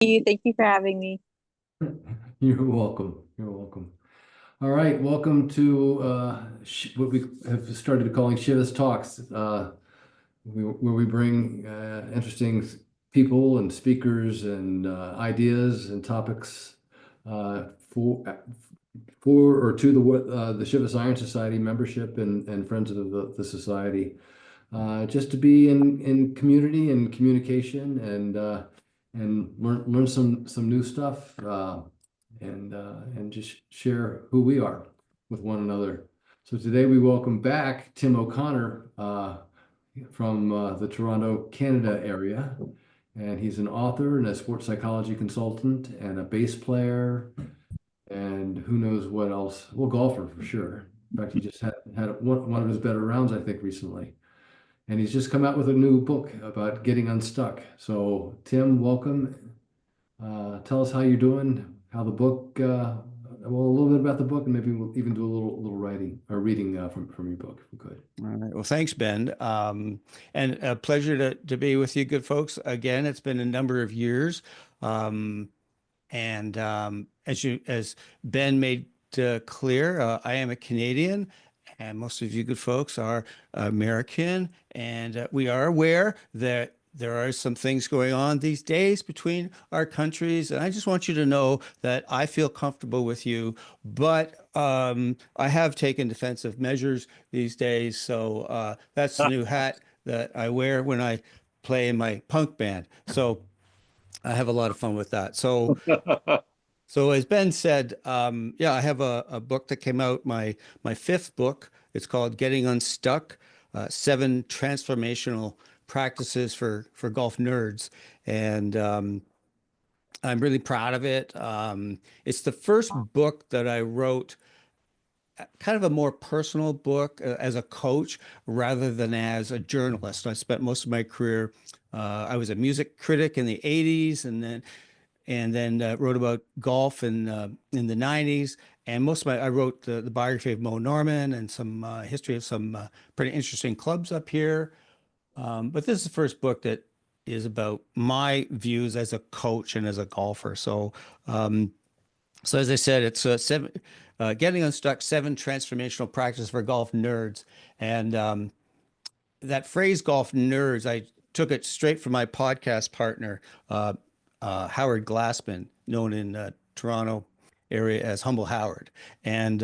You. Thank you for having me. You're welcome. You're welcome. All right, welcome to what we have started calling Shivas Talks, where we bring interesting people and speakers and ideas and topics for or to the Shivas Irons Society membership and friends of the society, just to be in community and communication and learn some new stuff. And just share who we are with one another. So today we welcome back Tim O'Connor from the Toronto, Canada area. And he's an author and a sports psychology consultant and a bass player and who knows what else. Well, golfer for sure. In fact, he just had one of his better rounds, I think, recently. And he's just come out with a new book about getting unstuck. So, Tim, welcome. Tell us how you're doing, how the book, well, a little bit about the book, and maybe we'll even do a little writing or reading from your book, if we could. All right. Well, thanks, Ben. And a pleasure to be with you, good folks. Again, it's been a number of years. And as Ben made clear, I am a Canadian, and most of you good folks are American. And we are aware that there are some things going on these days between our countries. And I just want you to know that I feel comfortable with you, but I have taken defensive measures these days. So that's the new hat that I wear when I play in my punk band. So I have a lot of fun with that. So as Ben said, yeah, I have a book that came out, my fifth book. It's called Getting Unstuck, Seven Transformational Practices for Golf Nerds. And I'm really proud of it. It's the first book that I wrote, kind of a more personal book as a coach rather than as a journalist. I spent most of my career, I was a music critic in the 80s and then wrote about golf in the 90s. And most of I wrote the biography of Mo Norman and some history of some pretty interesting clubs up here. But this is the first book that is about my views as a coach and as a golfer. So as I said, it's Getting Unstuck, Seven Transformational Practices for Golf Nerds. And that phrase, golf nerds, I took it straight from my podcast partner, Howard Glassman, known in Toronto area as Humble Howard. And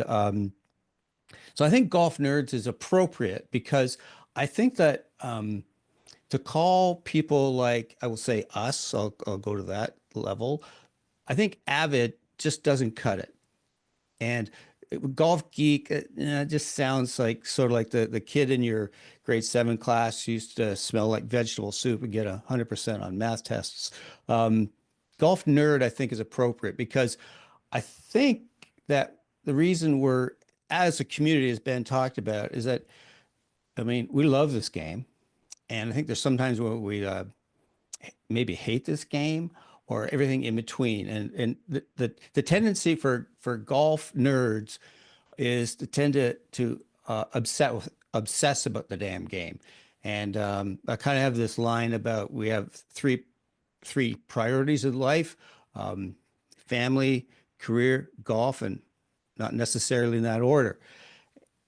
so I think golf nerds is appropriate because I think that to call people like, I will say us, I'll go to that level. I think avid just doesn't cut it. And golf geek, just sounds like sort of like the kid in your grade seven class who used to smell like vegetable soup and get 100% on math tests. Golf nerd, I think, is appropriate because I think that the reason we're, as a community, as Ben talked about, is that, I mean, we love this game. And I think there's sometimes where we maybe hate this game or everything in between. And the tendency for golf nerds is to tend to obsess about the damn game. And I kind of have this line about we have three priorities in life: family, career, golf, and not necessarily in that order.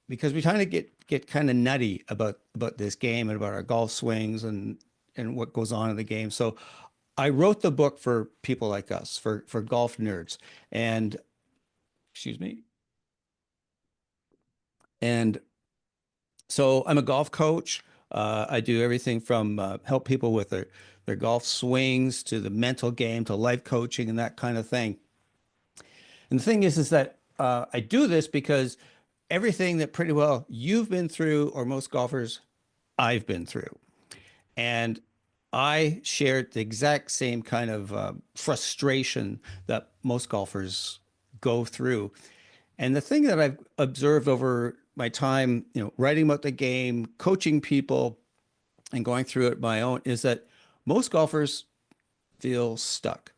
Because we kind of get kind of nutty about this game and about our golf swings and what goes on in the game. So I wrote the book for people like us, for golf nerds. And excuse me. And so I'm a golf coach. I do everything from help people with their golf swings to the mental game to life coaching and that kind of thing. And the thing is that I do this because everything that pretty well you've been through, or most golfers, I've been through. And I shared the exact same kind of frustration that most golfers go through. And the thing that I've observed over my time, writing about the game, coaching people, and going through it my own is that most golfers feel stuck.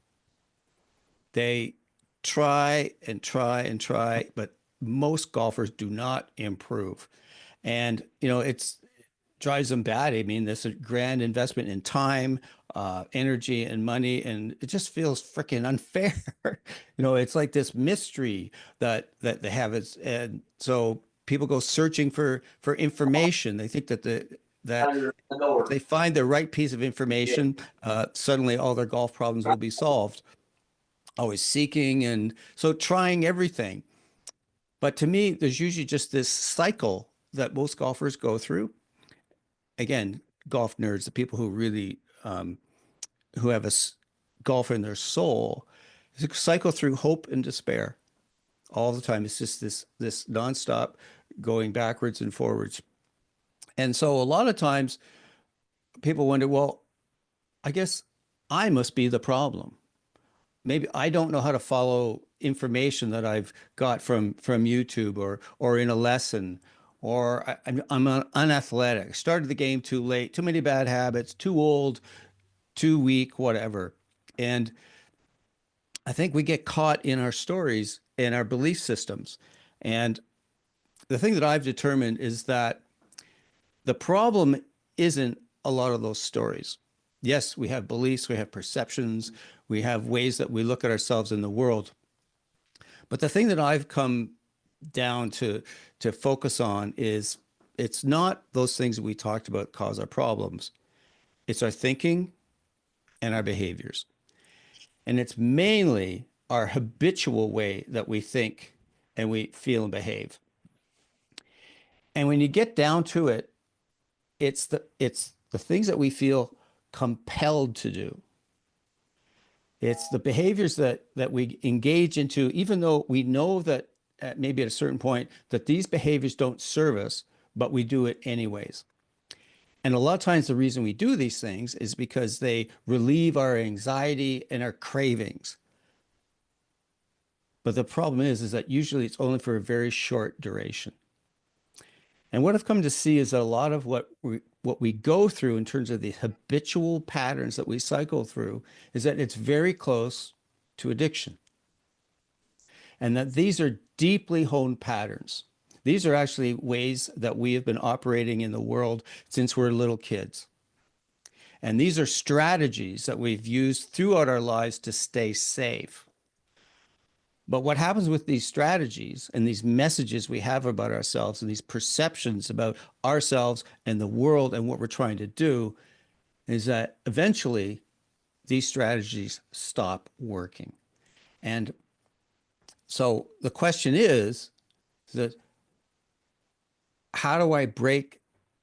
They try and try and try, but most golfers do not improve. And, it's drives them bad. I mean, there's a grand investment in time, energy, and money, and it just feels freaking unfair. It's like this mystery that they have. And so people go searching for information. They think that if they find the right piece of information, suddenly all their golf problems will be solved. Always seeking, and so trying everything. But to me, there's usually just this cycle that most golfers go through. Again, golf nerds, the people who really who have golf in their soul, cycle through hope and despair all the time. It's just this nonstop going backwards and forwards. And so a lot of times people wonder, well, I guess I must be the problem. Maybe I don't know how to follow information that I've got from YouTube or in a lesson, or I'm unathletic. Started the game too late, too many bad habits, too old, too weak, whatever. And I think we get caught in our stories and our belief systems. And the thing that I've determined is that the problem isn't a lot of those stories. Yes, we have beliefs, we have perceptions, we have ways that we look at ourselves in the world. But the thing that I've come down to focus on is it's not those things that we talked about cause our problems. It's our thinking and our behaviors. And it's mainly our habitual way that we think and we feel and behave. And when you get down to it, it's the things that we feel compelled to do. It's the behaviors that we engage into, even though we know that maybe at a certain point that these behaviors don't serve us, but we do it anyways. And a lot of times the reason we do these things is because they relieve our anxiety and our cravings. But the problem is that usually it's only for a very short duration. And what I've come to see is that a lot of what we go through in terms of the habitual patterns that we cycle through is that it's very close to addiction. And that these are deeply honed patterns. These are actually ways that we have been operating in the world since we're little kids. And these are strategies that we've used throughout our lives to stay safe. But what happens with these strategies and these messages we have about ourselves and these perceptions about ourselves and the world and what we're trying to do is that eventually these strategies stop working. And so the question is that how do I break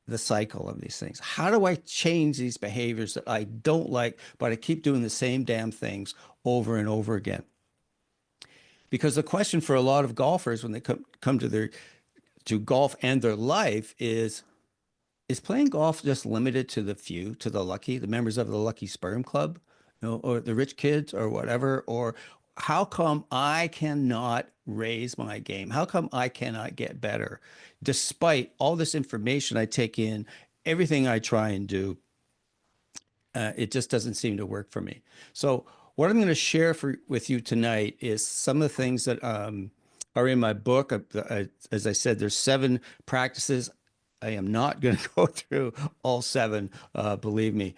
the cycle of these things? How do I change these behaviors that I don't like, but I keep doing the same damn things over and over again? Because the question for a lot of golfers when they come to golf and their life is playing golf just limited to the few, to the lucky, the members of the lucky sperm club, or the rich kids or whatever? Or how come I cannot raise my game? How come I cannot get better despite all this information I take in, everything I try and do? It just doesn't seem to work for me. So what I'm going to share with you tonight is some of the things that are in my book. As I said, there's 7 practices. I am not going to go through all 7, believe me.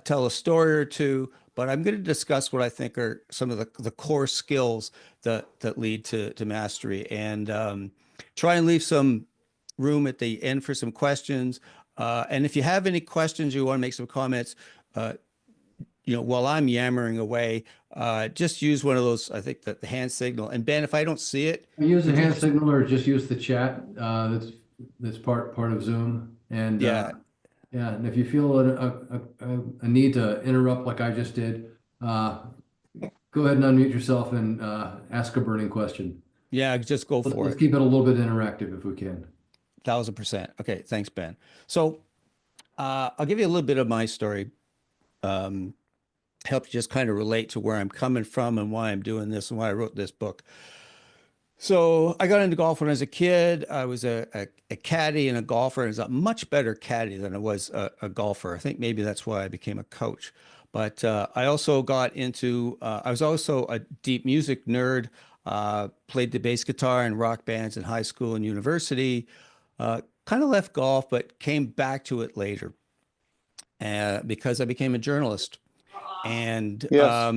Tell a story or two, but I'm going to discuss what I think are some of the core skills that lead to mastery, and try and leave some room at the end for some questions. And if you have any questions, you want to make some comments, while I'm yammering away, just use one of those, I think the hand signal. And Ben, if I don't see it, Use the hand signal or just use the chat. That's part of Zoom. And yeah, yeah, and if you feel a need to interrupt like I just did, go ahead and unmute yourself and ask a burning question. yeah, just go for Let's it. keep it a little bit interactive if we can. 1000%. Okay, thanks, Ben. So I'll give you a little bit of my story. Help you just kind of relate to where I'm coming from and why I'm doing this and why I wrote this book. So I got into golf when I was a kid. I was a caddy and a golfer, and I was a much better caddy than I was a golfer. I think maybe that's why I became a coach. But I also got into, I was also a deep music nerd, played the bass guitar in rock bands in high school and university, kind of left golf, but came back to it later because I became a journalist. And Yes.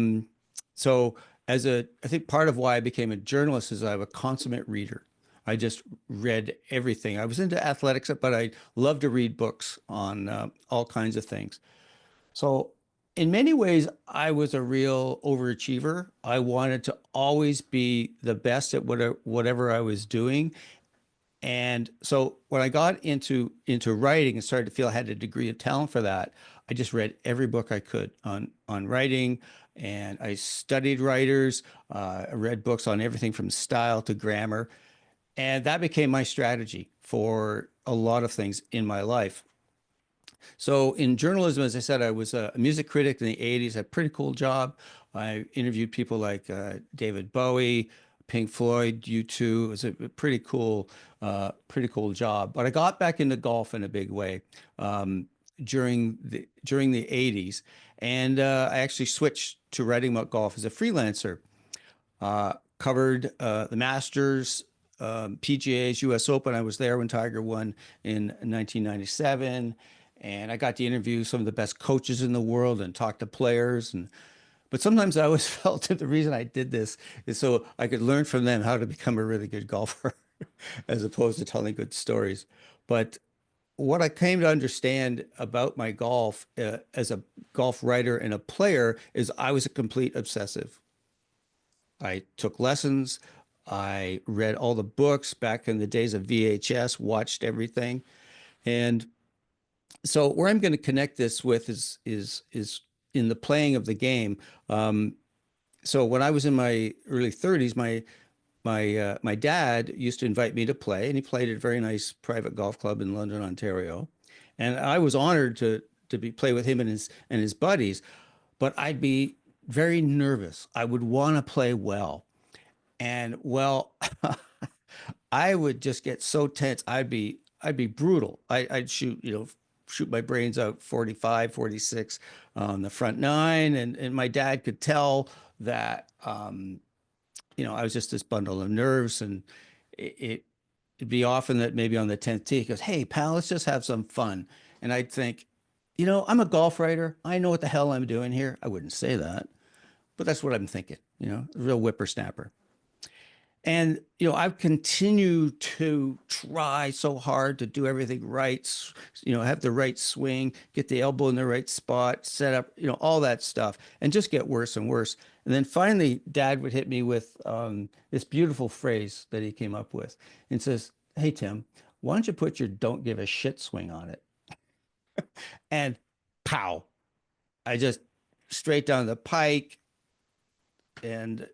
so, I think part of why I became a journalist is I'm a consummate reader. I just read everything. I was into athletics, but I love to read books on all kinds of things. So, in many ways, I was a real overachiever. I wanted to always be the best at whatever I was doing. And so when I got into writing and started to feel I had a degree of talent for that, I just read every book I could on writing, and I studied writers. I read books on everything from style to grammar, and that became my strategy for a lot of things in my life. So in journalism, as I said, I was a music critic in the 80s, a pretty cool job. I interviewed people like David Bowie, Pink Floyd, U2. It was a pretty cool job. But I got back into golf in a big way during the 80s. And I actually switched to writing about golf as a freelancer. Covered the Masters, PGA's U.S. Open. I was there when Tiger won in 1997, and I got to interview some of the best coaches in the world and talk to players. But sometimes I always felt that the reason I did this is so I could learn from them how to become a really good golfer, as opposed to telling good stories. But what I came to understand about my golf as a golf writer and a player is I was a complete obsessive. I took lessons. I read all the books back in the days of VHS, watched everything. And so where I'm going to connect this with is in the playing of the game. So when I was in my early 30s, my dad used to invite me to play, and he played at a very nice private golf club in London, Ontario. And I was honored to play with him and his buddies, but I'd be very nervous. I would want to play well. And well, I would just get so tense. I'd be brutal. I'd shoot my brains out 45, 46 on the front nine. And my dad could tell that, I was just this bundle of nerves. And it'd be often that maybe on the 10th tee, he goes, "Hey, pal, let's just have some fun." And I'd think, I'm a golf writer. I know what the hell I'm doing here. I wouldn't say that, but that's what I'm thinking, a real whippersnapper. And, I've continued to try so hard to do everything right, have the right swing, get the elbow in the right spot, set up, all that stuff, and just get worse and worse. And then finally, Dad would hit me with this beautiful phrase that he came up with and says, "Hey, Tim, why don't you put your don't give a shit swing on it?" And pow, I just straight down the pike. And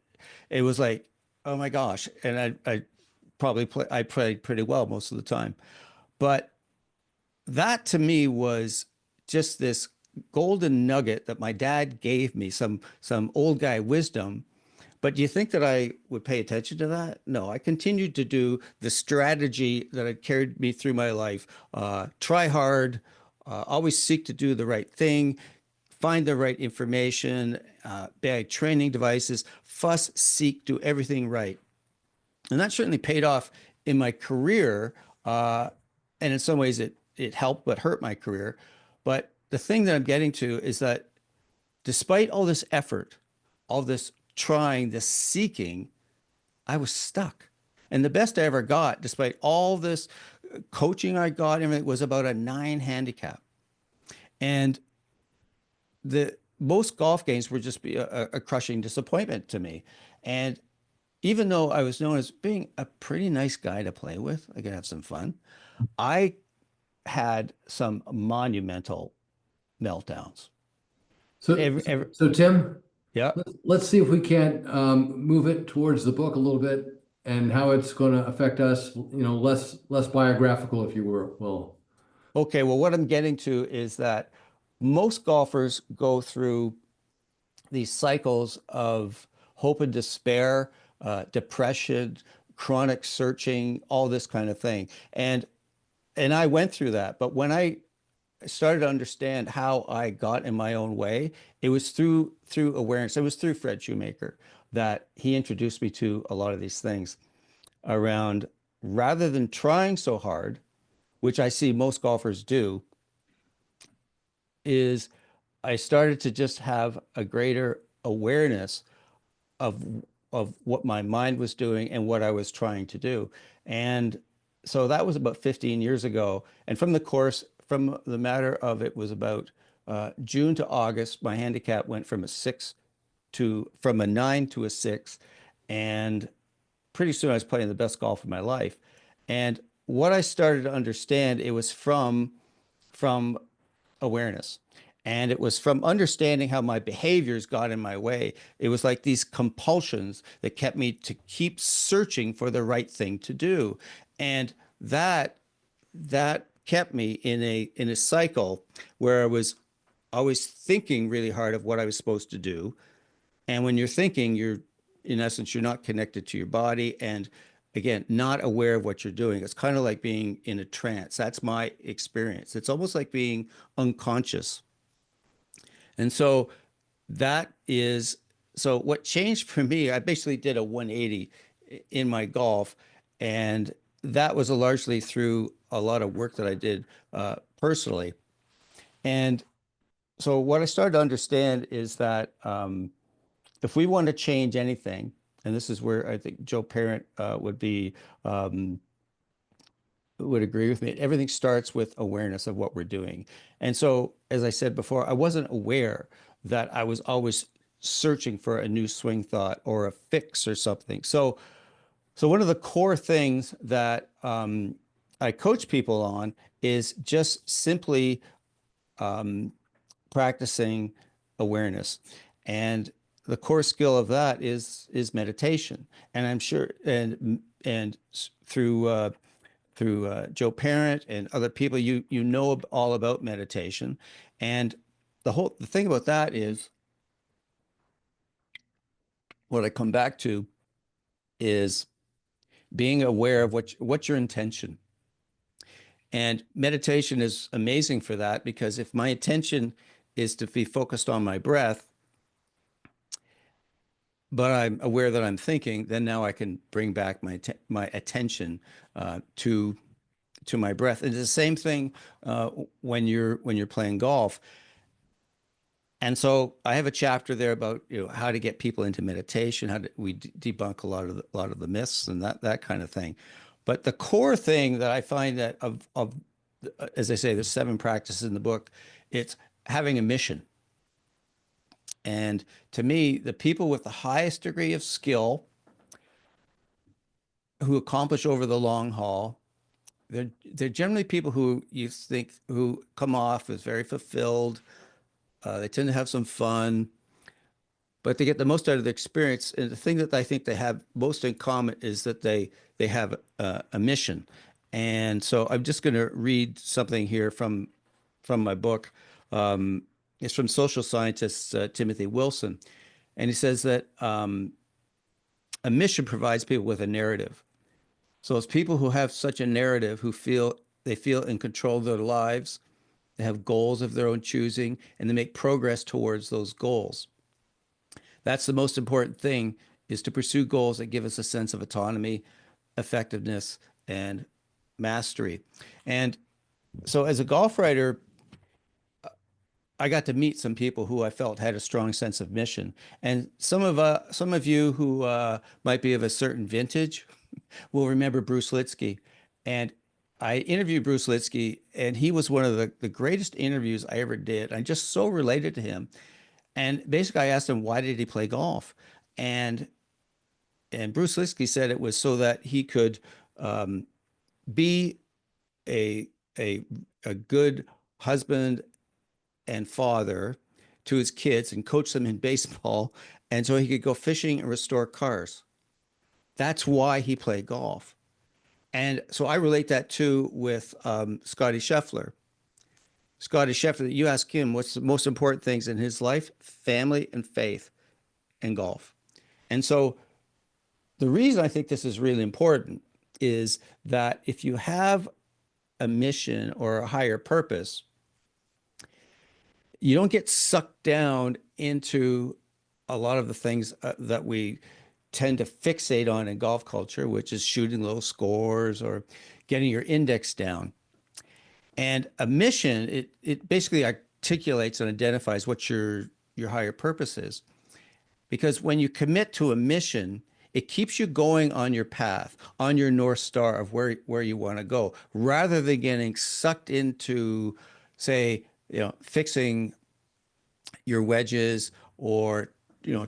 it was like, oh my gosh. And I played pretty well most of the time. But that to me was just this golden nugget that my dad gave me, some old guy wisdom. But do you think that I would pay attention to that? No, I continued to do the strategy that had carried me through my life. Try hard, always seek to do the right thing, find the right information, bag training devices, fuss, seek, do everything right. And that certainly paid off in my career. And in some ways it helped but hurt my career. But the thing that I'm getting to is that despite all this effort, all this trying, this seeking, I was stuck. And the best I ever got, despite all this coaching I got, everything was about a 9 handicap. And the most golf games would just be a crushing disappointment to me. And even though I was known as being a pretty nice guy to play with, I could have some fun, I had some monumental meltdowns. So, Every, so Tim, yeah. let's see if we can't move it towards the book a little bit and how it's going to affect us, less biographical, if you will. Okay. Well, what I'm getting to is that most golfers go through these cycles of hope and despair, depression, chronic searching, all this kind of thing. And I went through that. But when I started to understand how I got in my own way, it was through awareness. It was through Fred Shoemaker that he introduced me to a lot of these things around rather than trying so hard, which I see most golfers do, is I started to just have a greater awareness of what my mind was doing and what I was trying to do. And so that was about 15 years ago. And from the course, from the matter of it was about June to August, my handicap went from a 9 to a 6. And pretty soon I was playing the best golf of my life. And what I started to understand, it was from awareness. And it was from understanding how my behaviors got in my way. It was like these compulsions that kept me to keep searching for the right thing to do. And that kept me in a cycle where I was always thinking really hard of what I was supposed to do. And when you're thinking, in essence, you're not connected to your body and again, not aware of what you're doing. It's kind of like being in a trance. That's my experience. It's almost like being unconscious. And so that is, so what changed for me, I basically did a 180 in my golf. And that was largely through a lot of work that I did personally. And so what I started to understand is that if we want to change anything, and this is where I think Joe Parent um, would agree with me. Everything starts with awareness of what we're doing. And so, as I said before, I wasn't aware that I was always searching for a new swing thought or a fix or something. So one of the core things that I coach people on is just simply practicing awareness. And the core skill of that is meditation. And I'm sure, and through Joe Parent and other people, you know all about meditation. And the thing about that is what I come back to is being aware of what's your intention. And meditation is amazing for that because if my intention is to be focused on my breath, but I'm aware that I'm thinking, then now I can bring back my attention to my breath. And it's the same thing when you're playing golf. And so I have a chapter there about how to get people into meditation, how we debunk a lot of the myths and that kind of thing. But the core thing that I find that of as I say, there's 7 practices in the book. It's having a mission. And to me, the people with the highest degree of skill who accomplish over the long haul, they're generally people who you think who come off as very fulfilled. They tend to have some fun, but they get the most out of the experience. And the thing that I think they have most in common is that they have a mission. And so I'm just going to read something here from my book. It's from social scientist Timothy Wilson, and he says that a mission provides people with a narrative. So it's people who have such a narrative who feel in control of their lives. They have goals of their own choosing, and they make progress towards those goals. That's the most important thing, is to pursue goals that give us a sense of autonomy, effectiveness, and mastery. And so as a golf writer, I got to meet some people who I felt had a strong sense of mission. And some of you who might be of a certain vintage will remember Bruce Litsky. And I interviewed Bruce Litsky, and he was one of the greatest interviews I ever did. I just so related to him. And basically, I asked him, why did he play golf? And Bruce Litsky said it was so that he could be a, a, a good husband and father to his kids and coach them in baseball. And so he could go fishing and restore cars. That's why he played golf. And so I relate that too with Scotty Scheffler. Scotty Scheffler, you ask him what's the most important things in his life: family and faith and golf. And so the reason I think this is really important is that if you have a mission or a higher purpose, you don't get sucked down into a lot of the things that we tend to fixate on in golf culture, which is shooting low scores or getting your index down. And a mission, it basically articulates and identifies what your higher purpose is. Because when you commit to a mission, it keeps you going on your path, on your North Star of where you want to go, rather than getting sucked into, say, fixing your wedges, or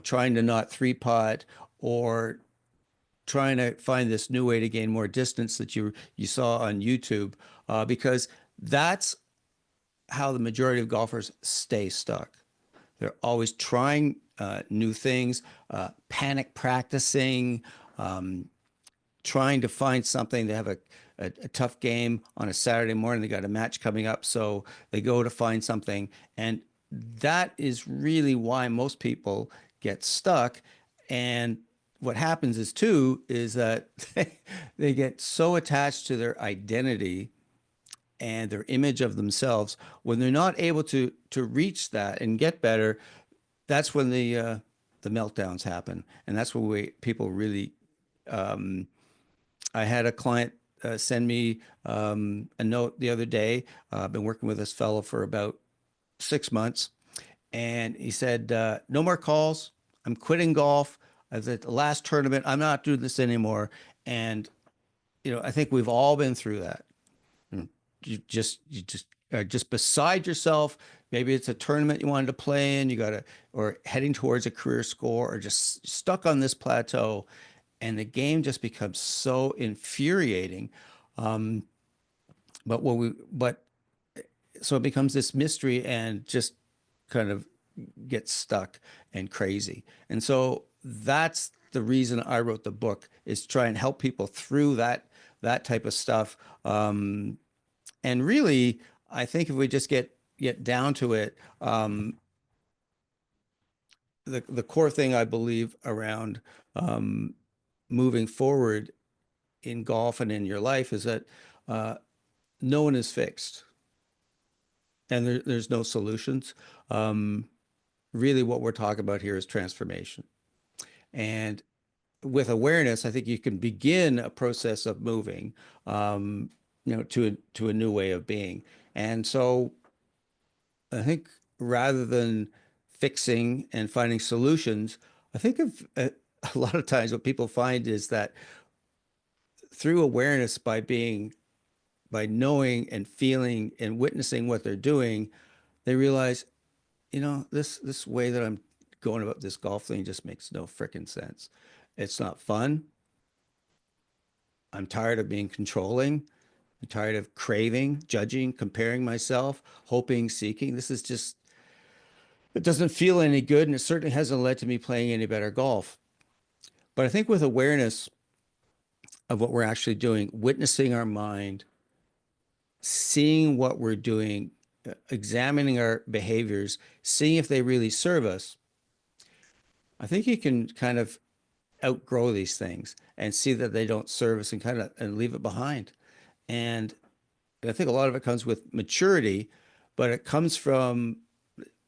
trying to not three putt, or trying to find this new way to gain more distance that you saw on YouTube, because that's how the majority of golfers stay stuck. They're always trying new things, panic practicing, um, trying to find something. They have a tough game on a Saturday morning. They got a match coming up, so they go to find something. And that is really why most people get stuck. And what happens is too, is that they get so attached to their identity and their image of themselves when they're not able to reach that and get better. That's when the meltdowns happen, and that's when people really. Um, I had a client send me a note the other day. I've been working with this fellow for about 6 months, and he said, "No more calls. I'm quitting golf. I was at the last tournament. I'm not doing this anymore." And I think we've all been through that. You just are just beside yourself. Maybe it's a tournament you wanted to play in, or heading towards a career score, or just stuck on this plateau, and the game just becomes so infuriating. Um, but so it becomes this mystery, and just kind of gets stuck and crazy. And so that's the reason I wrote the book, is try and help people through that type of stuff. And really, I think if we just get down to it, the core thing I believe around um, moving forward in golf and in your life is that uh, no one is fixed, and there's no solutions. Um, Really, what we're talking about here is transformation. And with awareness, I think you can begin a process of moving, to a new way of being. And so I think rather than fixing and finding solutions, I think a lot of times what people find is that through awareness, by knowing and feeling and witnessing what they're doing, they realize, this way that I'm going about this golf thing just makes no freaking sense. It's not fun. I'm tired of being controlling. I'm tired of craving, judging, comparing myself, hoping, seeking. It doesn't feel any good, and it certainly hasn't led to me playing any better golf. But I think with awareness of what we're actually doing, witnessing our mind, seeing what we're doing, examining our behaviors, seeing if they really serve us, I think you can kind of outgrow these things and see that they don't serve us, and leave it behind. And I think a lot of it comes with maturity, but it comes from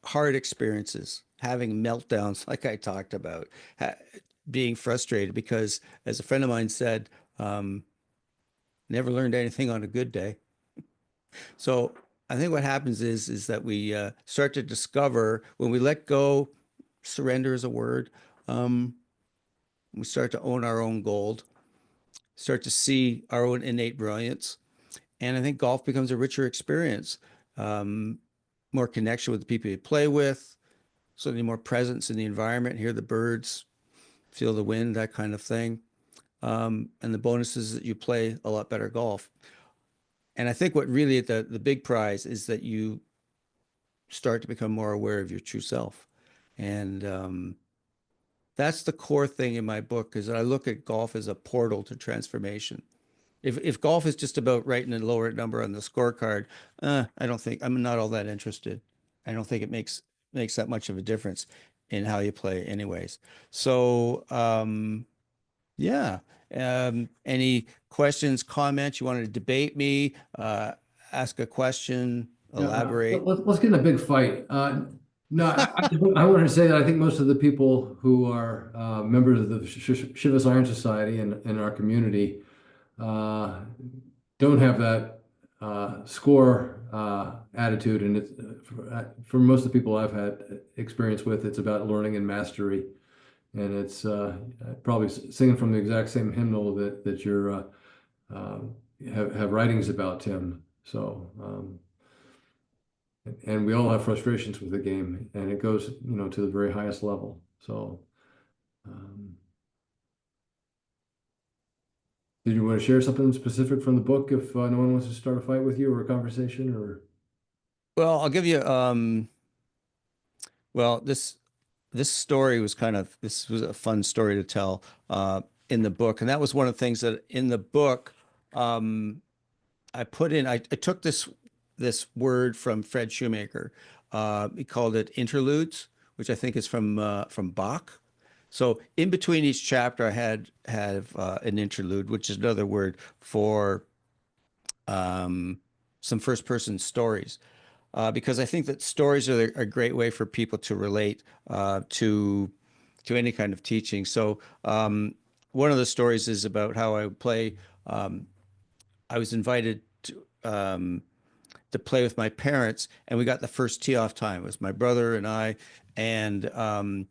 hard experiences, having meltdowns, like I talked about, being frustrated because, as a friend of mine said, um, never learned anything on a good day. So I think what happens is that we start to discover, when we let go, surrender is a word. Um, we start to own our own gold, start to see our own innate brilliance. And I think golf becomes a richer experience, um, more connection with the people you play with, certainly more presence in the environment, hear the birds, feel the wind, that kind of thing. And the bonus is that you play a lot better golf. And I think what really the big prize is that you start to become more aware of your true self. And that's the core thing in my book, is that I look at golf as a portal to transformation. If golf is just about writing a lower number on the scorecard, I don't think I'm not all that interested. I don't think it makes that much of a difference in how you play, anyways. So yeah. Any questions, comments? You want to debate me? Ask a question, Yeah, elaborate. let's get in a big fight. No, I wanted to say that I think most of the people who are members of the Shivas Irons Society in our community uh, don't have that score attitude, and it's for most of the people I've had experience with, it's about learning and mastery, and it's probably singing from the exact same hymnal that you're uh, have writings about, Tim. So, and we all have frustrations with the game, and it goes, to the very highest level. So, um, did you want to share something specific from the book if no one wants to start a fight with you or a conversation or? Well, I'll give you well, this story was this was a fun story to tell in the book. And that was one of the things that in the book I put in, I took this word from Fred Shoemaker. He called it interludes, which I think is from Bach. So in between each chapter, I have an interlude, which is another word for some first person stories. Because I think that stories are a great way for people to relate to any kind of teaching. So one of the stories is about how I would play. I was invited to play with my parents, and we got the first tee off time. It was my brother and I, and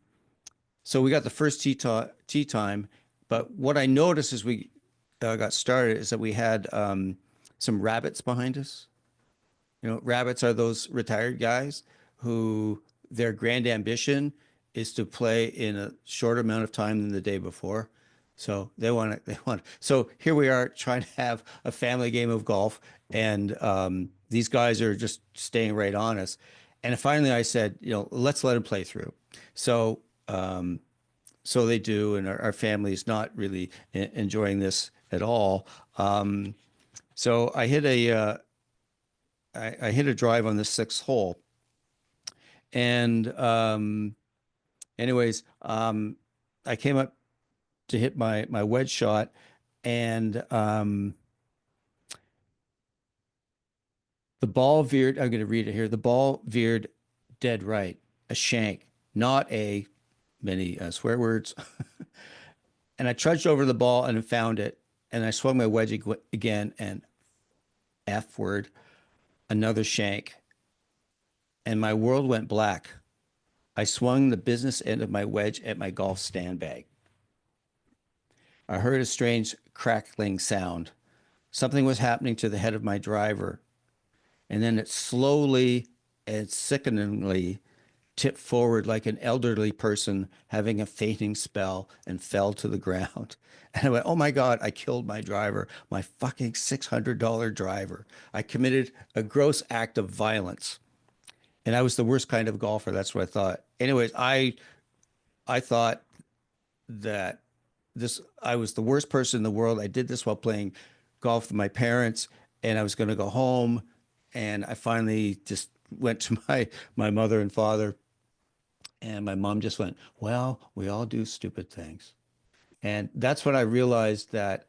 so we got the first tee time. But what I noticed as we got started is that we had some rabbits behind us. Rabbits are those retired guys who their grand ambition is to play in a short amount of time than the day before. So So here we are trying to have a family game of golf, and these guys are just staying right on us. And finally, I said, let's let them play through. So, so they do, and our family is not really enjoying this at all. So I hit a drive on the sixth hole, and anyways, I came up to hit my wedge shot, and the ball veered. I'm going to read it here. The ball veered dead right, a shank, not a many swear words. And I trudged over the ball and found it, and I swung my wedge again, and F word, another shank, and my world went black. I swung the business end of my wedge at my golf stand bag. I heard a strange crackling sound. Something was happening to the head of my driver, and then it slowly and sickeningly tipped forward like an elderly person having a fainting spell and fell to the ground. And I went, oh my God, I killed my driver, my fucking $600 driver. I committed a gross act of violence. And I was the worst kind of golfer. That's what I thought. Anyways, I thought that I was the worst person in the world. I did this while playing golf with my parents, and I was going to go home. And I finally just went to my mother and father, and my mom just went, well, we all do stupid things. And that's when I realized that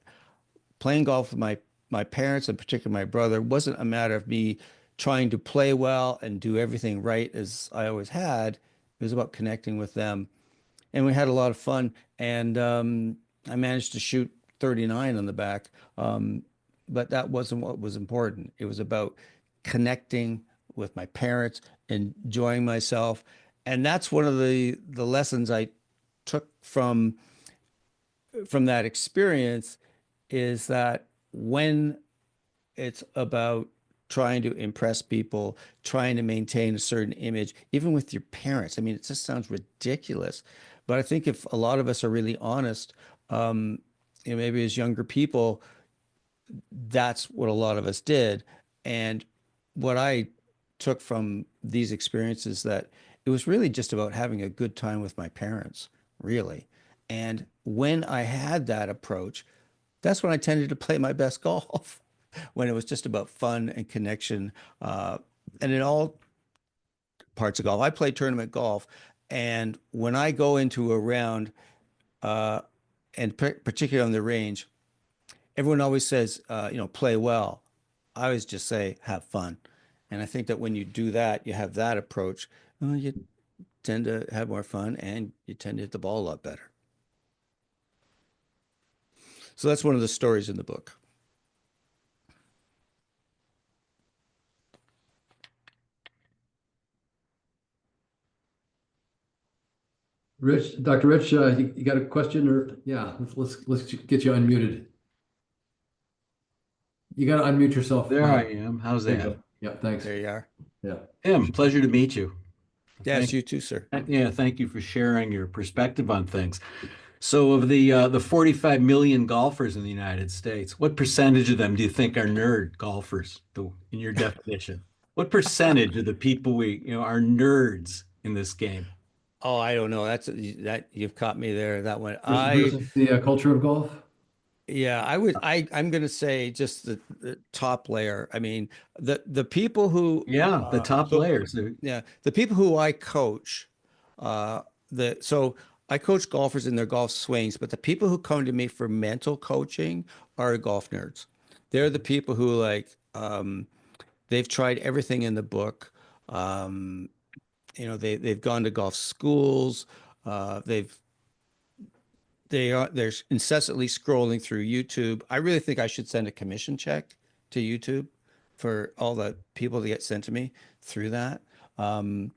playing golf with my parents, and particularly my brother, wasn't a matter of me trying to play well and do everything right as I always had. It was about connecting with them, and we had a lot of fun. And I managed to shoot 39 on the back, but that wasn't what was important. It was about connecting with my parents, enjoying myself, and that's one of the lessons I took from that experience is that when it's about trying to impress people, trying to maintain a certain image, even with your parents. I mean, it just sounds ridiculous. But I think if a lot of us are really honest, maybe as younger people, that's what a lot of us did. And what I took from these experiences that it was really just about having a good time with my parents, really. And when I had that approach, that's when I tended to play my best golf, when it was just about fun and connection. And in all parts of golf, I play tournament golf. And when I go into a round, uh, and particularly on the range, everyone always says, play well. I always just say, have fun. And I think that when you do that, you have that approach, well, you tend to have more fun and you tend to hit the ball a lot better. So that's one of the stories in the book. Rich, Dr. Rich, you got a question or yeah, let's get you unmuted. You got to unmute yourself. There I am. How's There you that? go. Yeah, thanks. There you are. Yeah. Tim, pleasure to meet you. Yes, Thank, you too, sir. yeah, thank you for sharing your perspective on things. So, of the 45 million golfers in the United States, what percentage of them do you think are nerd golfers, in your definition? What percentage of the people are nerds in this game? Oh, I don't know. That you've caught me there. That one. Versus the culture of golf. Yeah, I'm gonna say just the top layer. I mean, the people who Yeah, the top so layers. yeah, the people who I coach, uh so I coach golfers in their golf swings, but the people who come to me for mental coaching are golf nerds. They're the people who they've tried everything in the book. Um, they've gone to golf schools. They're incessantly scrolling through YouTube. I really think I should send a commission check to YouTube for all the people that get sent to me through that. Um,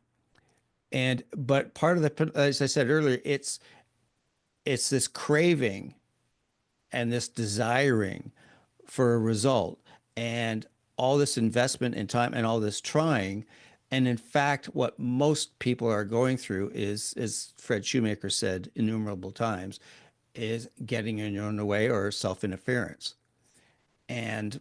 but part of as I said earlier, it's this craving and this desiring for a result and all this investment in time and all this trying. And in fact, what most people are going through is, as Fred Shoemaker said innumerable times, is getting in your own way or self-interference. And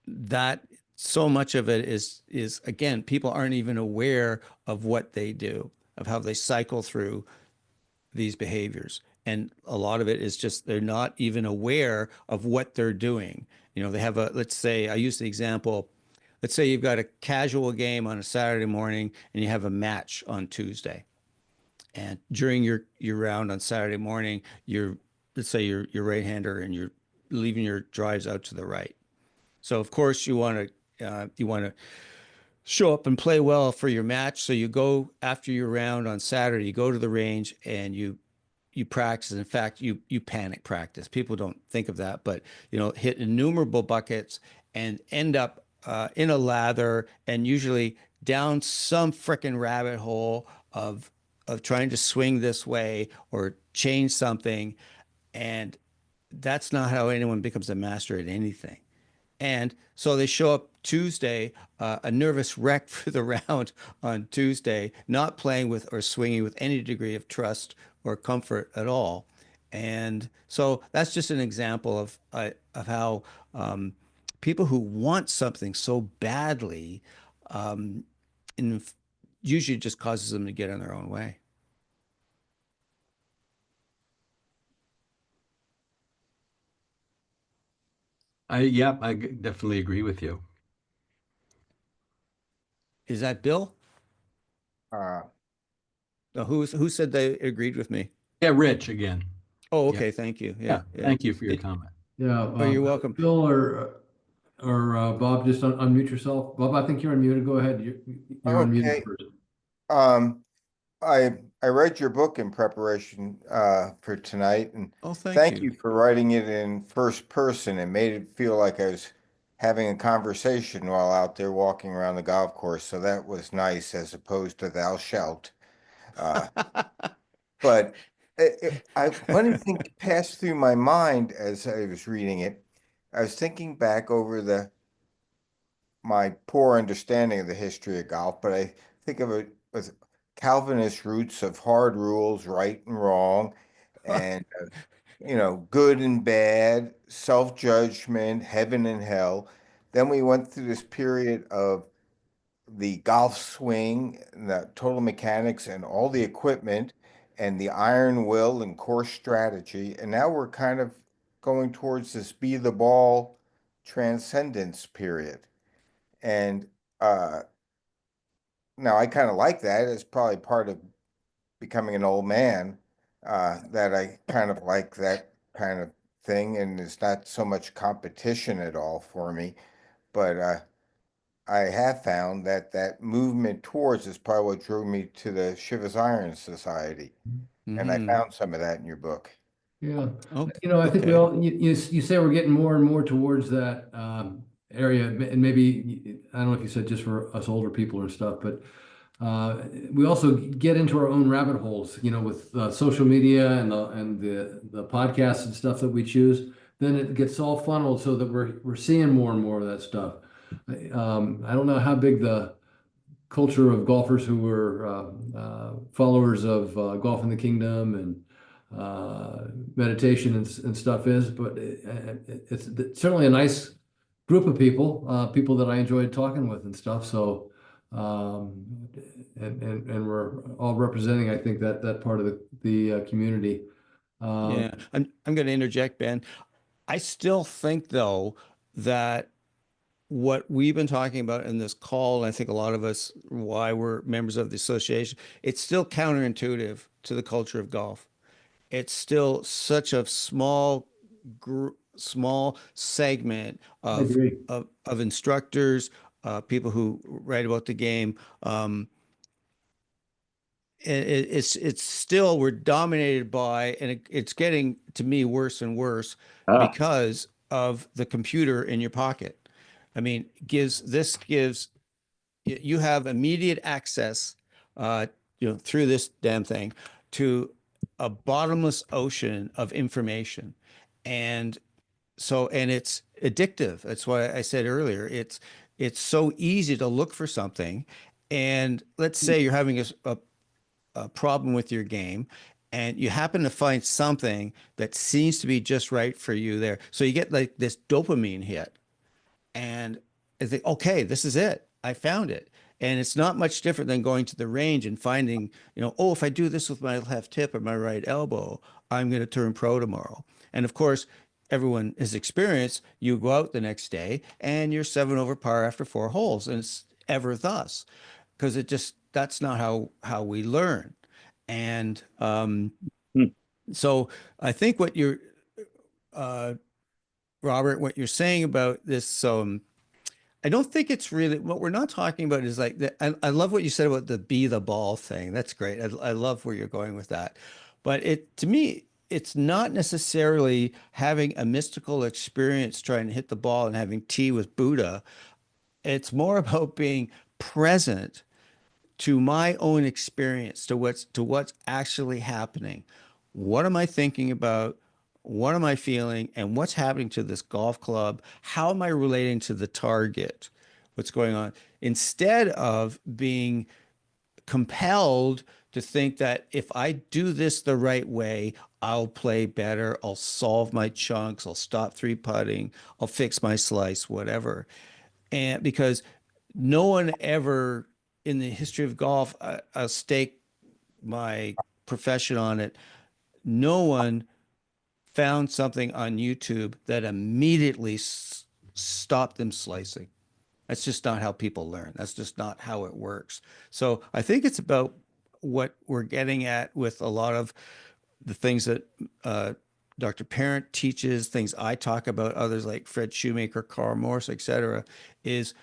that so much of it is again, people aren't even aware of what they do, of how they cycle through these behaviors. And a lot of it is just they're not even aware of what they're doing. They have let's say, I use the example, let's say you've got a casual game on a Saturday morning and you have a match on Tuesday. And during your round on Saturday morning, let's say you're right-hander and you're leaving your drives out to the right. So of course you want to show up and play well for your match. So you go after your round on Saturday, you go to the range and you practice. In fact, you panic practice. People don't think of that, but hit innumerable buckets and end up in a lather and usually down some frickin' rabbit hole of trying to swing this way or change something. And that's not how anyone becomes a master at anything. And so they show up Tuesday, a nervous wreck for the round on Tuesday, not playing with or swinging with any degree of trust or comfort at all. And so that's just an example of how people who want something so badly, um, in, usually just causes them to get in their own way. I definitely agree with you. Is that Bill? Uh, No, who said they agreed with me? Yeah, Rich again. Oh, Yeah, okay. Thank you. yeah. Yeah, yeah. Thank you for your comment. Yeah. Oh, you're welcome. Bill or Bob, just unmute yourself. Bob, I think you're unmuted. Go ahead. You're unmuted okay. first. Um, I read your book in preparation for tonight, and Oh, thank thank you. you for writing it in first person. It made it feel like I was having a conversation while out there walking around the golf course. So that was nice, as opposed to thou shalt. Uh, but one thing passed through my mind as I was reading it. I was thinking back over my poor understanding of the history of golf, but I think of it with Calvinist roots of hard rules, right and wrong, and good and bad, self-judgment, heaven and hell. Then we went through this period of the golf swing, the total mechanics and all the equipment and the iron will and course strategy. And now we're kind of going towards this be the ball transcendence period. And uh, now I kind of like that. It's probably part of becoming an old man, that I kind of like that kind of thing. And it's not so much competition at all for me. But I have found that that movement towards is probably what drew me to the Shivas Irons Society. And I Hmm. found some of that in your book. Yeah. Okay. I think we Okay. all, you say we're getting more and more towards that area. And maybe, I don't know if you said just for us older people or stuff, but we also get into our own rabbit holes, with social media and the podcasts and stuff that we choose. Then it gets all funneled so that we're seeing more and more of that stuff. I don't know how big the culture of golfers who were followers of Golf in the Kingdom and meditation and stuff is, but it's certainly a nice group of people that I enjoyed talking with and stuff. So, and we're all representing, I think, that part of the community. Yeah, I'm going to interject, Ben. I still think though that what we've been talking about in this call, and I think a lot of us, why we're members of the association, it's still counterintuitive to the culture of golf. It's still such a small segment I agree. of instructors, people who write about the game. It's still we're dominated by, and it's getting to me worse and worse Ah, because of the computer in your pocket. I mean, gives you have immediate access, uh, through this damn thing to a bottomless ocean of information, and and it's addictive. That's why I said earlier, it's so easy to look for something, and let's say you're having a problem with your game and you happen to find something that seems to be just right for you there. So you get like this dopamine hit and I think, okay, this is it. I found it. And it's not much different than going to the range and finding, oh, if I do this with my left hip or my right elbow, I'm going to turn pro tomorrow. And of course, everyone has experienced, you go out the next day and you're 7 over par after 4 holes, and it's ever thus, because that's not how we learn. And hmm. so I think what you're, uh, Robert, what you're saying about this, I don't think it's really what we're not talking about is like that. I love what you said about the be the ball thing. That's great. I love where you're going with that. But to me, it's not necessarily having a mystical experience trying to hit the ball and having tea with Buddha. It's more about being present to my own experience, to what's actually happening. What am I thinking about? What am I feeling? And what's happening to this golf club? How am I relating to the target? What's going on? Instead of being compelled to think that if I do this the right way, I'll play better, I'll solve my chunks, I'll stop three putting, I'll fix my slice, whatever. And because no one ever in the history of golf, I'll stake my profession on it. No one found something on YouTube that immediately stopped them slicing. That's just not how people learn. That's just not how it works. So I think it's about what we're getting at with a lot of the things that Dr. Parent teaches, things I talk about, others like Fred Shoemaker, Carl Morse, etc., is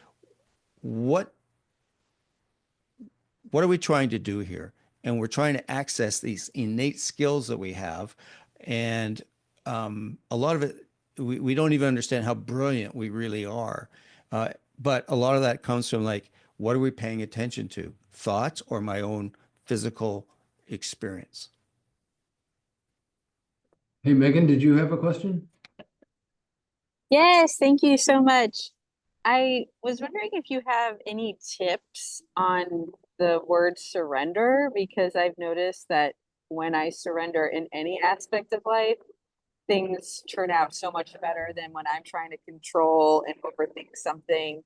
what what are we trying to do here? And we're trying to access these innate skills that we have. And a lot of it, we don't even understand how brilliant we really are. But a lot of that comes from like, what are we paying attention to? Thoughts or my own physical experience? Hey, Megan, did you have a question? Yes, thank you so much. I was wondering if you have any tips on the word surrender, because I've noticed that when I surrender in any aspect of life, things turn out so much better than when I'm trying to control and overthink something.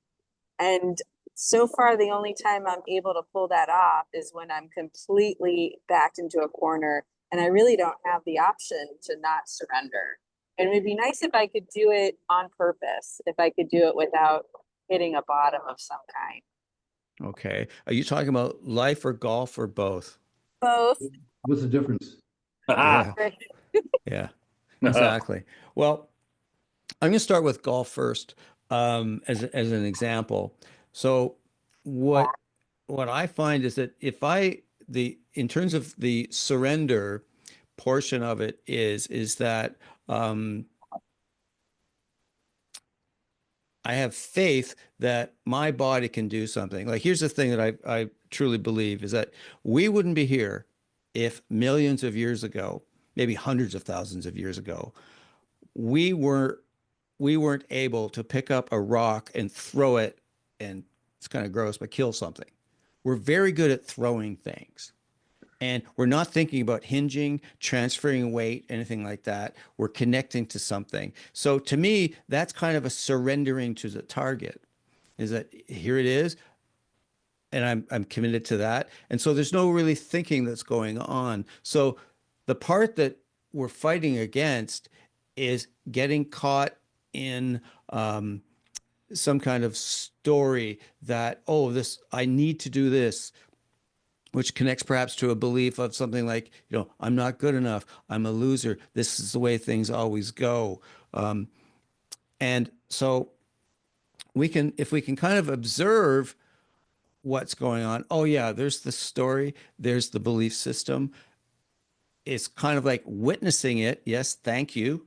And so far, the only time I'm able to pull that off is when I'm completely backed into a corner and I really don't have the option to not surrender. And it would be nice if I could do it on purpose, if I could do it without hitting a bottom of some kind. Okay. Are you talking about life or golf or both? Both. What's the difference? Ah, Yeah. Yeah, exactly. Well, I'm going to start with golf first, as an example. So what what I find is that if I the in terms of the surrender portion of it is that um, I have faith that my body can do something. Like, here's the thing that I truly believe is that we wouldn't be here if millions of years ago, maybe hundreds of thousands of years ago, we were we weren't able to pick up a rock and throw it, and it's kind of gross, but kill something. We're very good at throwing things. And we're not thinking about hinging, transferring weight, anything like that. We're connecting to something. So to me, that's kind of a surrendering to the target. Is that here it is, and I'm committed to that. And so there's no really thinking that's going on. So the part that we're fighting against is getting caught in some kind of story that, oh, this, I need to do this, which connects perhaps to a belief of something like, I'm not good enough. I'm a loser. This is the way things always go. And so if we can kind of observe what's going on. Oh yeah, there's the story. There's the belief system. It's kind of like witnessing it. Yes, thank you.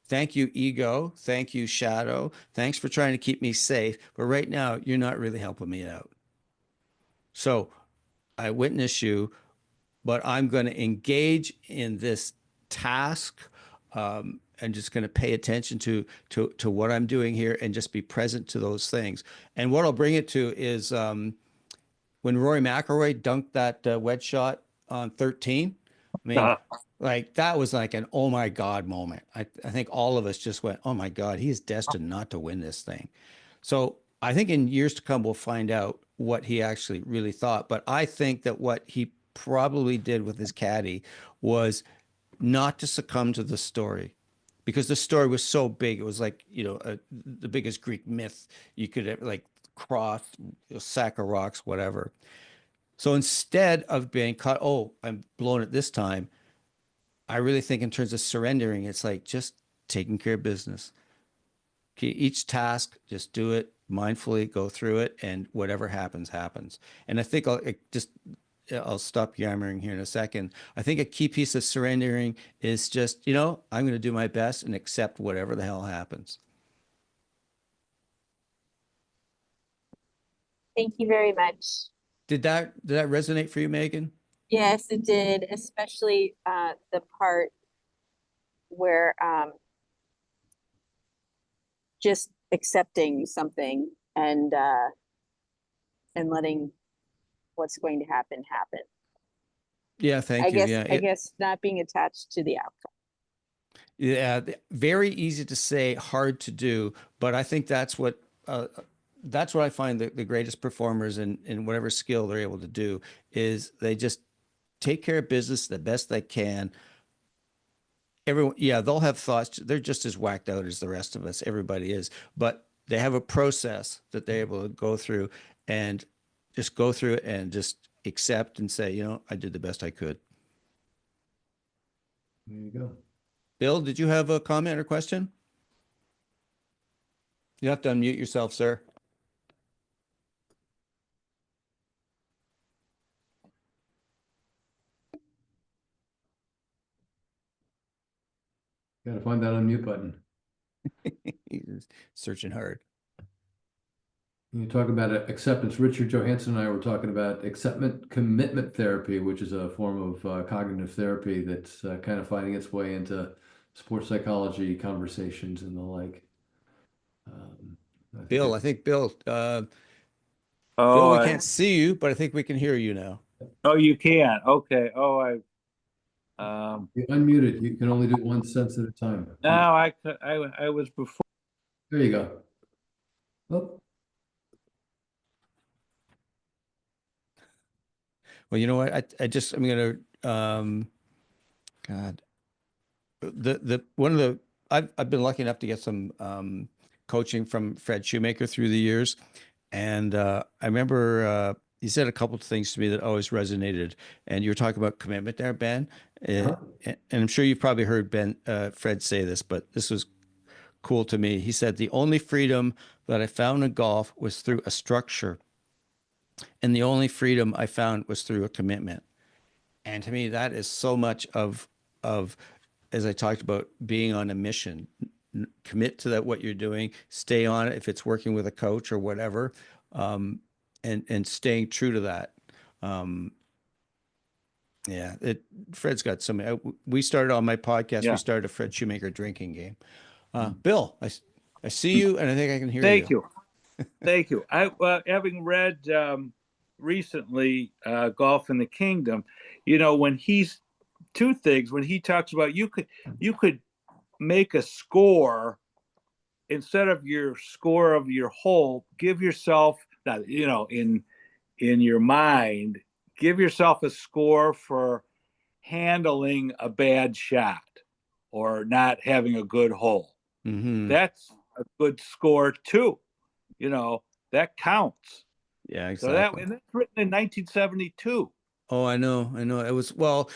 Thank you, ego. Thank you, shadow. Thanks for trying to keep me safe. But right now, you're not really helping me out. So I witness you, but I'm going to engage in this task. And just going to pay attention to what I'm doing here and just be present to those things. And what I'll bring it to is when Rory McIlroy dunked that wedge shot on 13. I mean, like that was like an oh my God moment. I think all of us just went, oh my God, he is destined not to win this thing. So I think in years to come, we'll find out what he actually really thought. But I think that what he probably did with his caddy was not to succumb to the story, because the story was so big. It was like, the biggest Greek myth you could ever, like cross, sack of rocks, whatever. So instead of being caught, oh, I'm blown it this time, I really think in terms of surrendering, it's like just taking care of business. Okay, each task, just do it mindfully, go through it, and whatever happens, happens. And I think I'll stop yammering here in a second. I think a key piece of surrendering is just, I'm going to do my best and accept whatever the hell happens. Thank you very much. Did that resonate for you, Megan? Yes, it did, especially the part where just accepting something and letting what's going to happen happen. Yeah, thank you. Yeah, I guess not being attached to the outcome. Yeah, very easy to say, hard to do, but I think that's what I find the greatest performers in whatever skill they're able to do is they just take care of business the best they can. Everyone, yeah, they'll have thoughts. They're just as whacked out as the rest of us. Everybody is, but they have a process that they're able to go through and just go through it and just accept and say, I did the best I could. There you go. Bill, did you have a comment or question? You have to unmute yourself, sir. Got to find that unmute button. He's searching hard. You talk about acceptance. Richard Johansson and I were talking about acceptance commitment therapy, which is a form of cognitive therapy that's kind of finding its way into sports psychology conversations and the like. Bill, I think Bill, Oh, we can't see you, but I think we can hear you now. oh, you can. Okay. Oh, You unmuted. You can only do one sentence at a time. now I was before. There you go. Oh, Well, you know what? I'm going to, God, I've been lucky enough to get some coaching from Fred Shoemaker through the years. And I remember he said a couple of things to me that always resonated. And you were talking about commitment there, Ben. And I'm sure you've probably heard Fred say this, but this was cool to me. He said, the only freedom that I found in golf was through a structure. And the only freedom I found was through a commitment. And to me, that is so much of, as I talked about, being on a mission. commit to that, what you're doing, stay on it if it's working with a coach or whatever, and staying true to that. Um, yeah, Fred's got so many. We started on my podcast. We Yeah. started a Fred Shoemaker drinking game. Bill, I see you, and I think I can hear Thank you. you. Thank you. I having read recently Golf in the Kingdom, when he's two things, when he talks about you could make a score instead of your score of your hole, give yourself that, in your mind, give yourself a score for handling a bad shot or not having a good hole. Mm-hmm. That's a good score too. That counts. Yeah, So exactly. and that's written in 1972. Oh, I know. It was, well,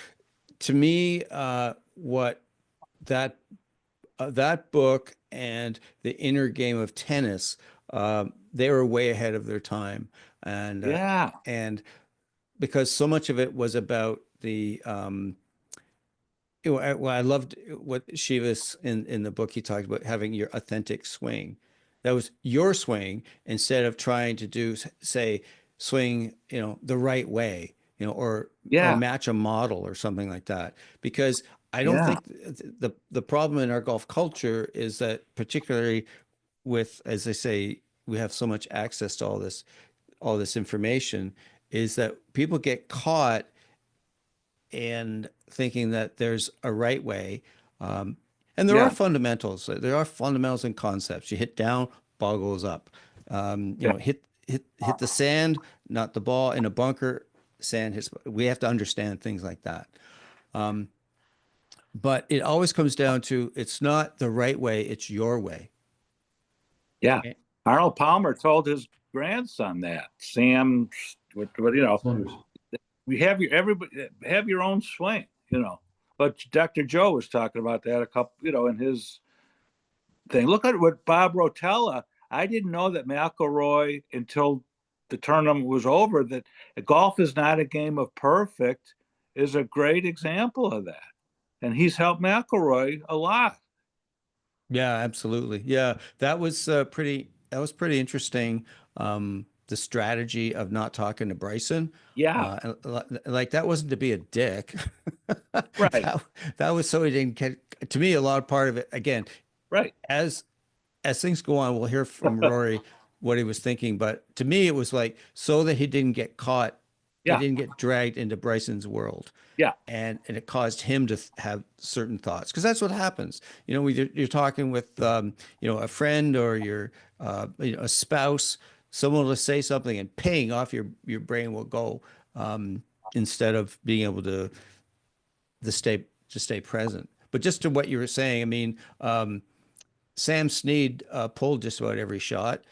to me, what that that book and the inner game of tennis, they were way ahead of their time, and Yeah. and because so much of it was about the I loved what Shivas in the book, he talked about having your authentic swing. That was your swing instead of trying to do, say, swing, the right way, or Yeah. match a model or something like that. Because I don't Yeah. think the problem in our golf culture is that, particularly with, as I say, we have so much access to all this information, is that people get caught and thinking that there's a right way. And there are Yeah. fundamentals. There are fundamentals and concepts. You hit down, ball goes up. Yeah. Hit the sand, not the ball. In a bunker, sand hits. We have to understand things like that. But it always comes down to, it's not the right way, it's your way. Yeah. Arnold Palmer told his grandson that. Sam, Saunders. we have everybody have your own swing, But Dr. Joe was talking about that a couple, in his thing. Look at what Bob Rotella. I didn't know that McIlroy, until the tournament was over, that golf is not a game of perfect, is a great example of that. And he's helped McIlroy a lot. Yeah, absolutely. Yeah, that was pretty. That was pretty interesting. The strategy of not talking to Bryson. Yeah. Like, that wasn't to be a dick. Right. That was so he didn't get. To me, a lot of part of it, again, Right. as things go on, we'll hear from Rory what he was thinking. But to me, it was like, so that he didn't get caught. He Yeah. didn't get dragged into Bryson's world. Yeah. And it caused him to have certain thoughts, because that's what happens. You're talking with a friend, or your a spouse. Someone will say something, and paying off your brain will go, instead of being able to stay present. But just to what you were saying, I mean, Sam Snead pulled just about every shot.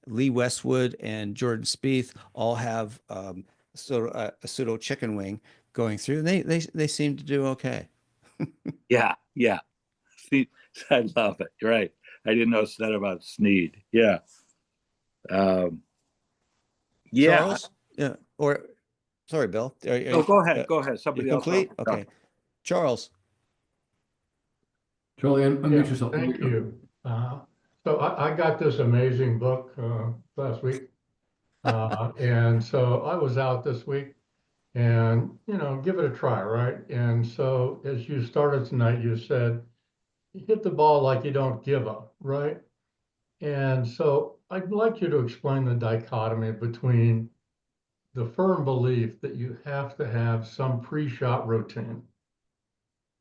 Lee Westwood and Jordan Spieth all have sort of a pseudo chicken wing going through, and they seem to do okay. Yeah. Yeah. See, I love it. You're right. I didn't know that about Snead. Yeah. Yeah. Charles, yeah, or sorry, Bill. No, go ahead. Go ahead. You Somebody else. complete? Okay, Charles. Charlie, unmute Yeah, yourself. thank you. So I got this amazing book last week. And so I was out this week and, give it a try, right? And so as you started tonight, you said, hit the ball like you don't give up, right? And so I'd like you to explain the dichotomy between the firm belief that you have to have some pre-shot routine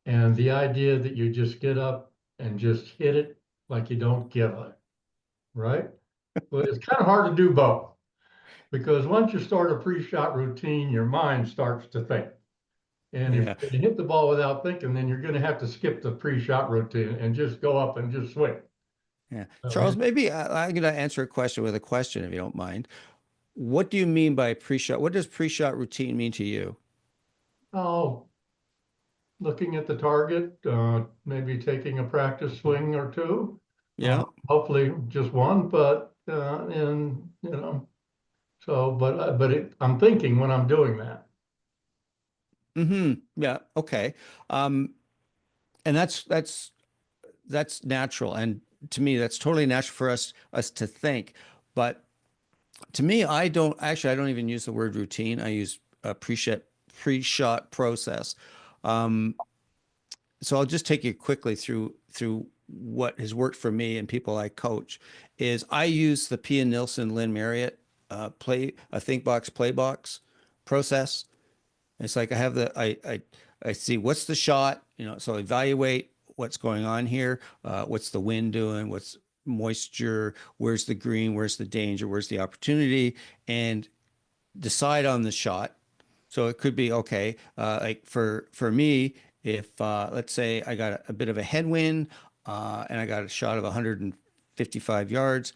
and the idea that you just get up and just hit it like you don't give a, right? Well, it's kind of hard to do both, because once you start a pre-shot routine, your mind starts to think. And Yeah. if you hit the ball without thinking, then you're going to have to skip the pre-shot routine and just go up and just swing. Yeah, So, Charles, maybe I'm going to answer a question with a question, if you don't mind. What do you mean by pre-shot? What does pre-shot routine mean to you? oh, looking at the target, maybe taking a practice swing or two. Yeah. Hopefully just one, but and so I'm thinking when I'm doing that. Mm-hmm. Yeah. Okay. And that's that's natural. And to me, that's totally natural for us to think. But to me, I don't even use the word routine. I use a pre-shot process. Um, so I'll just take you quickly through what has worked for me and people I coach. Is I use the P and Nilsson Lynn Marriott think box play box process. It's like I have I see what's the shot, so evaluate what's going on here. What's the wind doing? What's moisture? Where's the green? Where's the danger? Where's the opportunity? And decide on the shot. So it could be, okay, like for me, if let's say I got a bit of a headwind and I got a shot of 155 yards,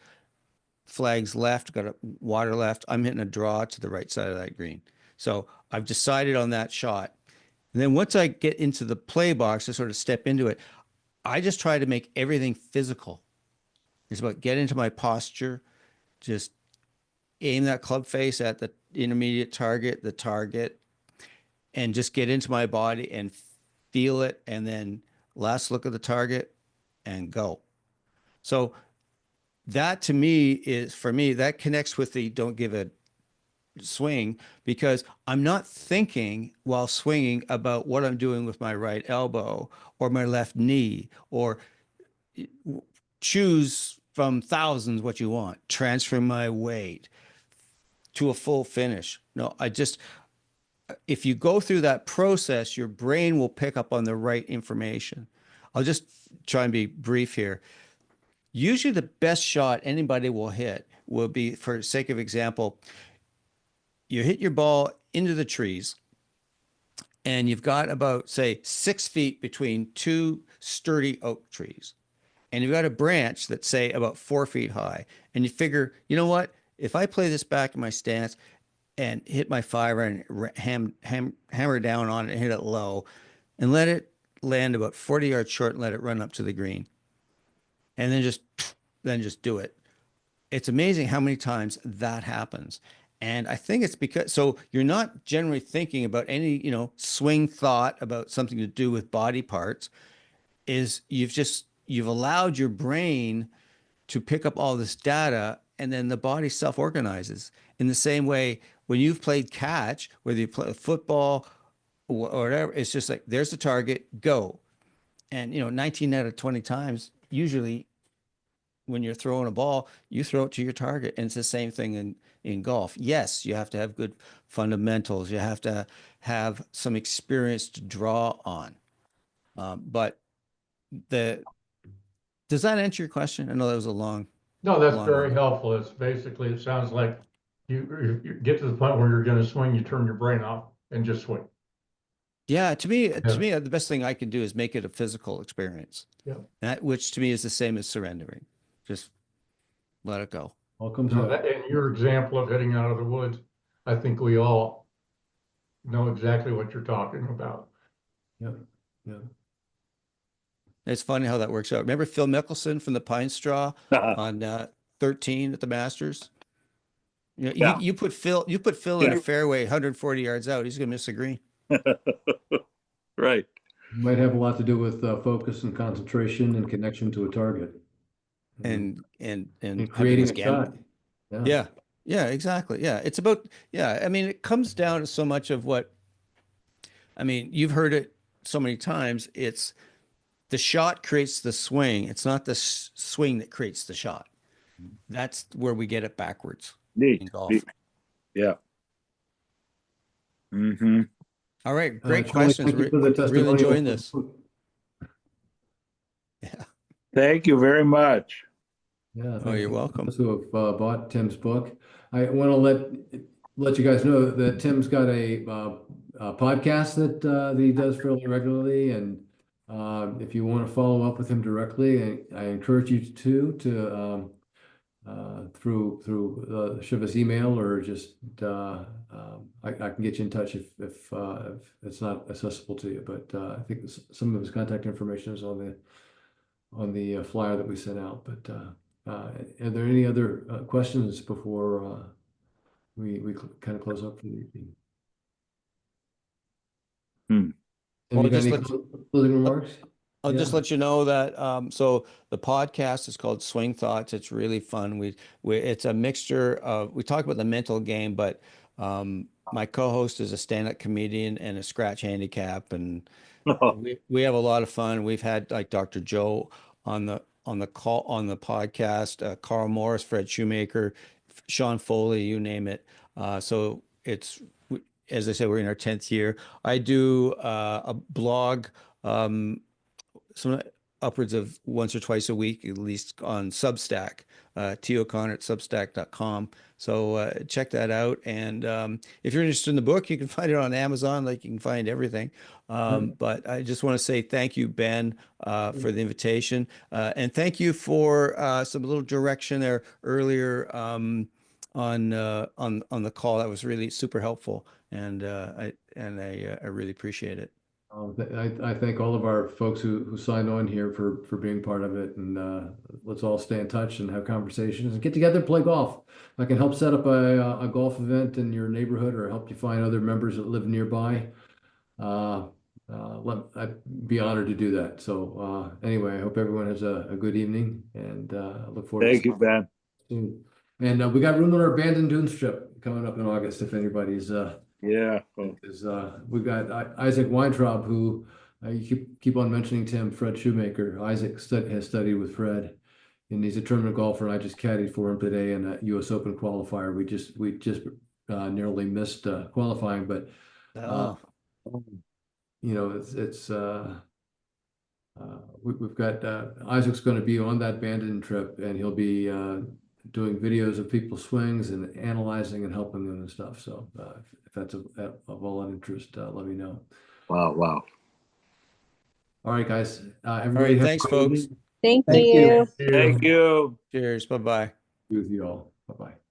flags left, got a water left, I'm hitting a draw to the right side of that green. So I've decided on that shot. And then once I get into the play box to sort of step into it, I just try to make everything physical. It's about get into my posture, just aim that club face at the intermediate target, and just get into my body and feel it. And then last look at the target and go. So that to me for me, that connects with the don't give a swing, because I'm not thinking while swinging about what I'm doing with my right elbow or my left knee, or choose from thousands what you want, transfer my weight to a full finish. No, if you go through that process, your brain will pick up on the right information. I'll just try and be brief here. Usually the best shot anybody will hit will be, for sake of example, you hit your ball into the trees and you've got about, say, 6 feet between two sturdy oak trees. And you've got a branch that's, say, about 4 feet high. And you figure, you know what? If I play this back in my stance and hit my fiver and hammer down on it and hit it low and let it land about 40 yards short and let it run up to the green, and then just do it. It's amazing how many times that happens. And I think it's because, so you're not generally thinking about any, swing thought about something to do with body parts. You've allowed your brain to pick up all this data, and then the body self-organizes. In the same way, when you've played catch, whether you play football or whatever, it's just like, there's the target, go. And 19 out of 20 times, usually when you're throwing a ball, you throw it to your target. And it's the same thing in golf. Yes, you have to have good fundamentals. You have to have some experience to draw on. But does that answer your question? I know that was a long. No, that's long very one. helpful. It's basically, it sounds like you get to the point where you're going to swing, you turn your brain off and just swing. Yeah, to me, Yeah. the best thing I can do is make it a physical experience. Yeah. Which to me is the same as surrendering. Just let it go. All comes No, out. and your example of heading out of the woods, I think we all know exactly what you're talking about. Yeah. Yeah. It's funny how that works out. Remember Phil Mickelson from the Pine Straw on 13 at the Masters? Yeah. You put Phil in a fairway 140 yards out, he's gonna miss a green. Right. Might have a lot to do with focus and concentration and connection to a target. And And having creating his a shot. Yeah. Yeah, exactly. Yeah. It's about, I mean, it comes down to so much of what, I mean, you've heard it so many times. It's the shot creates the swing. It's not the swing that creates the shot. That's where we get it backwards in golf. Yeah. Mm-hmm. All right. Great Charlie, questions. thank you for the Really testimonial. enjoying this. Yeah. Thank you very much. Yeah. Oh, you're welcome. Those who have bought Tim's book. I want to let you guys know that Tim's got a podcast that he does fairly regularly, and if you want to follow up with him directly, I encourage you to through the Shivas email, or just I can get you in touch if it's not accessible to you. But I think some of his contact information is on the flyer that we sent out. But are there any other questions before we kind of close up for the evening? Hmm. Have Well, you got just any closing remarks? I'll just Yeah. let you know that so the podcast is called Swing Thoughts. It's really fun. It's a mixture of we talk about the mental game, but my co-host is a stand-up comedian and a scratch handicap, and we have a lot of fun. We've had like Dr. Joe on the call on the podcast, Carl Morris, Fred Shoemaker, Sean Foley, you name it. So it's as I said, we're in our 10th year. I do a blog. Some upwards of once or twice a week, at least on Substack, T. O'Connor at substack.com. So check that out. And if you're interested in the book, you can find it on Amazon, like you can find everything. But I just want to say thank you, Ben, for the invitation. And thank you for some little direction there earlier on the call. That was really super helpful. And I really appreciate it. I thank all of our folks who signed on here for being part of it, and let's all stay in touch and have conversations and get together and play golf. If I can help set up a golf event in your neighborhood or help you find other members that live nearby, I'd be honored to do that. So anyway, I hope everyone has a good evening, and look forward Thank to you, Ben. soon. And we got room on our abandoned dunes trip coming up in August if anybody's Yeah. Well, is we've got Isaac Weintraub, who you keep on mentioning Tim, Fred Shoemaker. Isaac has studied with Fred, and he's a tournament golfer. And I just caddied for him today in a U.S. Open qualifier. We just narrowly missed qualifying, but Oh. you know we've got Isaac's going to be on that Bandon trip, and he'll be doing videos of people's swings and analyzing and helping them and stuff. So if that's of all interest, let me know. wow. All right, guys. All Everybody right. have Thanks, a good folks. evening. Thank Thank you. you. Thank you. Cheers. Bye-bye. With you all. Bye-bye.